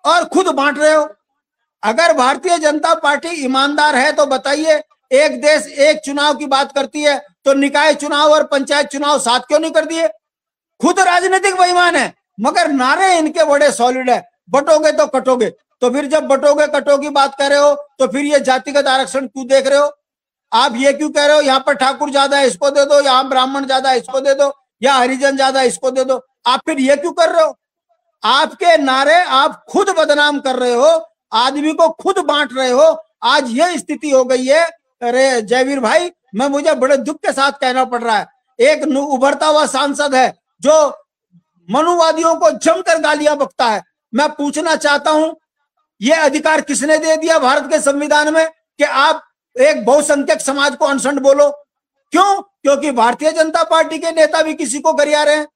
और खुद बांट रहे हो। अगर भारतीय जनता पार्टी ईमानदार है तो बताइए, एक देश एक चुनाव की बात करती है तो निकाय चुनाव और पंचायत चुनाव साथ क्यों नहीं कर दिए? खुद राजनीतिक बेईमान है, मगर नारे इनके बड़े सॉलिड है, बटोगे तो कटोगे। तो फिर जब बटोगे कटोगे बात कर रहे हो तो फिर ये जातिगत आरक्षण क्यों देख रहे हो? आप ये क्यों कह रहे हो यहाँ पर ठाकुर ज्यादा है इसको दे दो, यहाँ ब्राह्मण ज्यादा है इसको दे दो, या हरिजन ज्यादा है इसको दे दो? आप फिर ये क्यों कर रहे हो? आपके नारे आप खुद बदनाम कर रहे हो, आदमी को खुद बांट रहे हो। आज ये स्थिति हो गई है। अरे जयवीर भाई, मुझे बड़े दुख के साथ कहना पड़ रहा है, एक उभरता हुआ सांसद है जो मनुवादियों को जमकर गालियां बकता है। मैं पूछना चाहता हूं, ये अधिकार किसने दे दिया भारत के संविधान में कि आप एक बहुसंख्यक समाज को अनशन बोलो? क्यों? क्योंकि भारतीय जनता पार्टी के नेता भी किसी को गरिया रहे हैं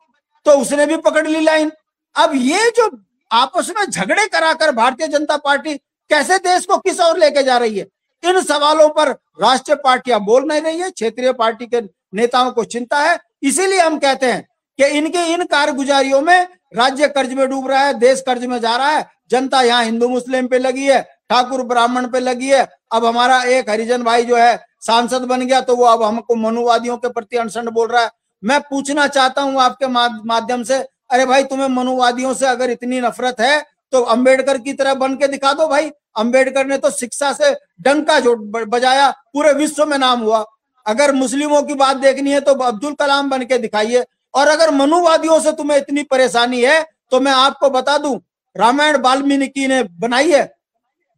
तो उसने भी पकड़ ली लाइन। अब ये जो आपस में झगड़े कराकर भारतीय जनता पार्टी कैसे देश को किस ओर लेके जा रही है, इन सवालों पर राष्ट्रीय पार्टियां बोल नहीं रही है, क्षेत्रीय पार्टी के नेताओं को चिंता है। इसीलिए हम कहते हैं कि इनके इन कारगुजारियों में राज्य कर्ज में डूब रहा है, देश कर्ज में जा रहा है, जनता यहाँ हिंदू मुस्लिम पे लगी है, ठाकुर ब्राह्मण पे लगी है। अब हमारा एक हरिजन भाई जो है सांसद बन गया तो वो अब हमको मनुवादियों के प्रति अनशन बोल रहा है। मैं पूछना चाहता हूं आपके माध्यम से, अरे भाई तुम्हें मनुवादियों से अगर इतनी नफरत है तो अंबेडकर की तरह बन के दिखा दो भाई। अंबेडकर ने तो शिक्षा से डंका जो बजाया, पूरे विश्व में नाम हुआ। अगर मुस्लिमों की बात देखनी है तो अब्दुल कलाम बन के दिखाइए। और अगर मनुवादियों से तुम्हें इतनी परेशानी है तो मैं आपको बता दूं, रामायण वाल्मीकि ने बनाई है,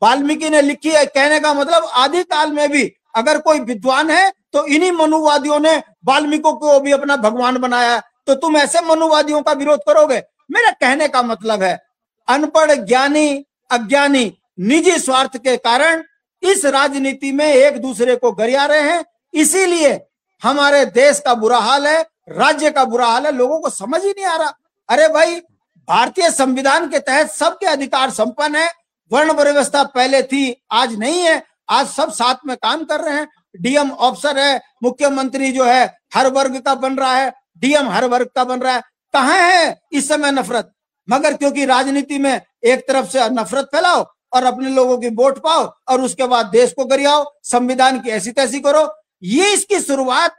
वाल्मीकि ने लिखी है। कहने का मतलब आदि काल में भी अगर कोई विद्वान है तो इन्हीं मनुवादियों ने वाल्मीकि को भी अपना भगवान बनाया। तो तुम ऐसे मनुवादियों का विरोध करोगे? मेरा कहने का मतलब है, अनपढ़ ज्ञानी अज्ञानी निजी स्वार्थ के कारण इस राजनीति में एक दूसरे को गरिया रहे हैं। इसीलिए हमारे देश का बुरा हाल है, राज्य का बुरा हाल है, लोगों को समझ ही नहीं आ रहा। अरे भाई, भारतीय संविधान के तहत सबके अधिकार संपन्न है। वर्ण व्यवस्था पहले थी, आज नहीं है। आज सब साथ में काम कर रहे हैं। डीएम अफसर है, मुख्यमंत्री जो है हर वर्ग का बन रहा है, डीएम हर वर्ग का बन रहा है। कहां है इस समय नफरत? मगर क्योंकि राजनीति में एक तरफ से नफरत फैलाओ और अपने लोगों की वोट पाओ और उसके बाद देश को गरियाओ, संविधान की ऐसी तैसी करो। ये इसकी शुरुआत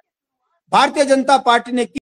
भारतीय जनता पार्टी ने की।